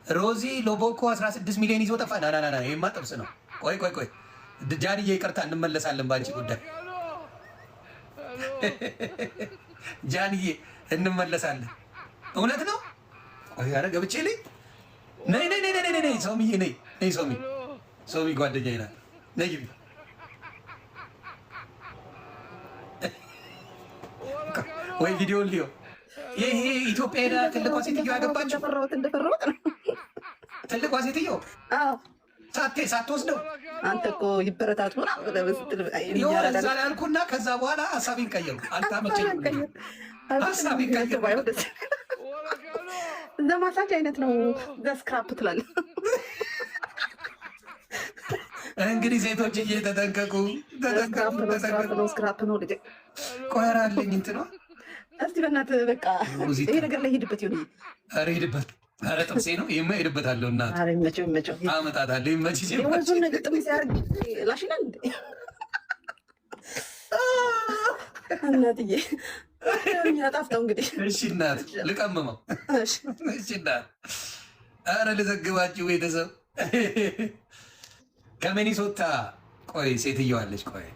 ሮዚ ሎቦኮ 16 ሚሊዮን ይዞ ጠፋ። ና ይሄማ ጥብስ ነው። ቆይ ጃንዬ ይቅርታ፣ እንመለሳለን ባንቺ ጉዳይ። ጃንዬ እንመለሳለን። እውነት ነው። ቆይ ኧረ ገብቼ ልኝ። ነይ ሰውምዬ፣ ነይ ሰውሚ ጓደኛዬ ናት። ነይ ግቢ። ወይ ቪዲዮ ሊዮ ይሄ ኢትዮጵያ ሄዳ ትልቋ ሴትዮ ያገባችው ትልቋ ሴትዮ ሳትወስደው አንተ እኮ ይበረታቱ እዛ ላይ አልኩና ከዛ በኋላ ሀሳቤን ቀየሩ። አልታመቸኝም። ሀሳቤን ቀየሩ። እንደ ማሳጅ አይነት ነው። ስክራፕ ትላለህ እንግዲህ ሴቶች እየተጠንቀቁ ስክራፕ ነው ልጄ። ቆይ ኧረ አለኝ እንትኗ እስቲ በእናትህ በቃ ይሄ ነገር ላይ ሄድበት ይሆን? ኧረ ሄድበት። ኧረ ጥብሴ ነው ይሄማ፣ ሄድበታለሁ። እናት ይመቸው አመጣታለሁ። ይመችሽ። የወዙን ነገር ጥም ሲያደርግ ላሽናል እንዴ እናትዬ። ጣፍጠው እንግዲህ። እሺ እናት ልቀምመው። እሺ እናት። ኧረ ልዘግባችሁ ቤተሰብ ከሚኒሶታ። ቆይ ሴትየዋለች። ቆይ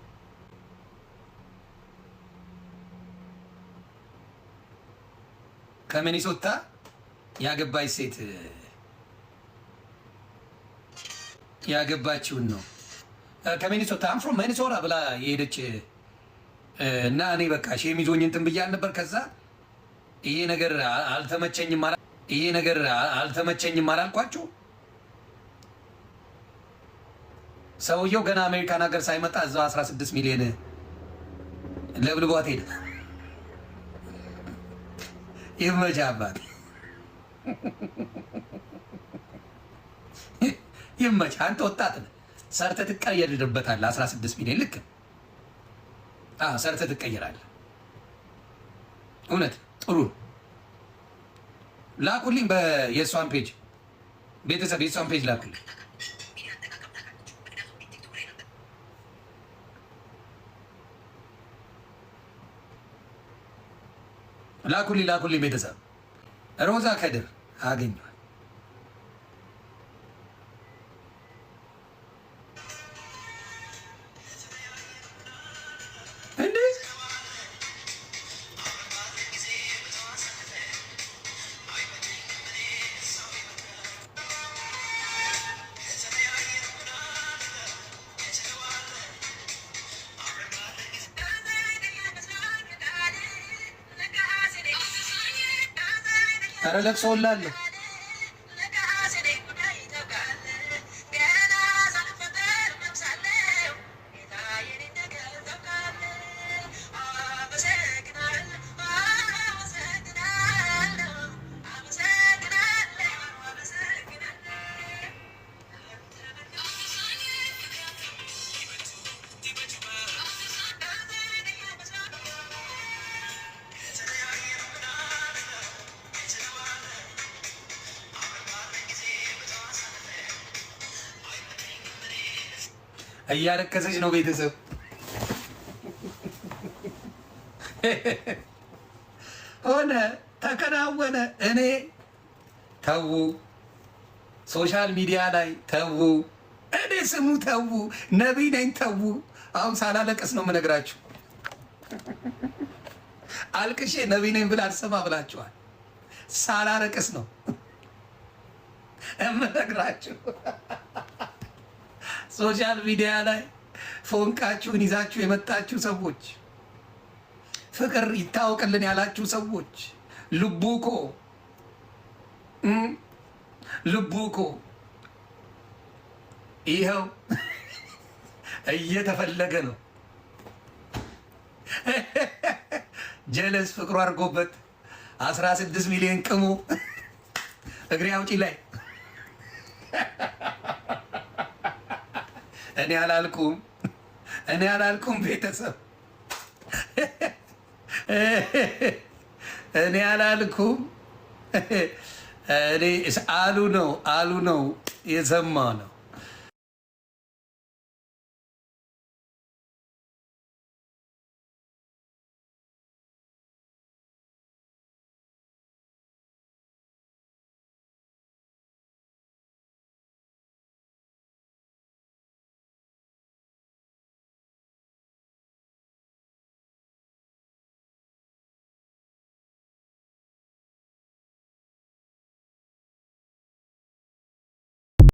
ከሚኒሶታ ያገባች ሴት ያገባችውን ነው። ከሚኒሶታ አም ፍሮም ሚኒሶታ ብላ የሄደች እና እኔ በቃ ሸሚዞኝ እንትን ብያል ነበር። ከዛ ይሄ ነገር አልተመቸኝም አላልኳችሁ? ሰውየው ገና አሜሪካን ሀገር ሳይመጣ እዛው 16 ሚሊዮን ለብልቧት ሄደ። ይመችህ አባት ይመችህ። አንተ ወጣት ነህ፣ ሰርተህ ትቀየርበታለህ። 16 ሚሊዮን ልክ ሰርተህ ትቀየራለህ። እውነት ጥሩ ላኩልኝ። የእሷን ፔጅ ቤተሰብ የእሷን ፔጅ ላኩልኝ። ላኩልኝ ቤተሰብ። ሮዛ ከድር አገኘዋል። እንዴ ኧረ ለቅሶ ላለሁ እያለቀሰች ነው ቤተሰብ። ሆነ ተከናወነ። እኔ ተዉ፣ ሶሻል ሚዲያ ላይ ተዉ፣ እኔ ስሙ ተዉ፣ ነቢይ ነኝ ተዉ። አሁን ሳላለቀስ ነው የምነግራችሁ። አልቅሼ ነቢይ ነኝ ብላ አልሰማ ብላችኋል። ሳላለቀስ ነው የምነግራችሁ። ሶሻል ሚዲያ ላይ ፎንቃችሁን ይዛችሁ የመጣችሁ ሰዎች፣ ፍቅር ይታወቅልን ያላችሁ ሰዎች፣ ልቡኮ ይኸው እየተፈለገ ነው። ጀለስ ፍቅሩ አድርጎበት 16 ሚሊዮን ቅሙ እግሬ አውጪ ላይ እኔ አላልኩም ቤተሰብ፣ እኔ አላልኩም። እኔ አሉ ነው የሰማ ነው።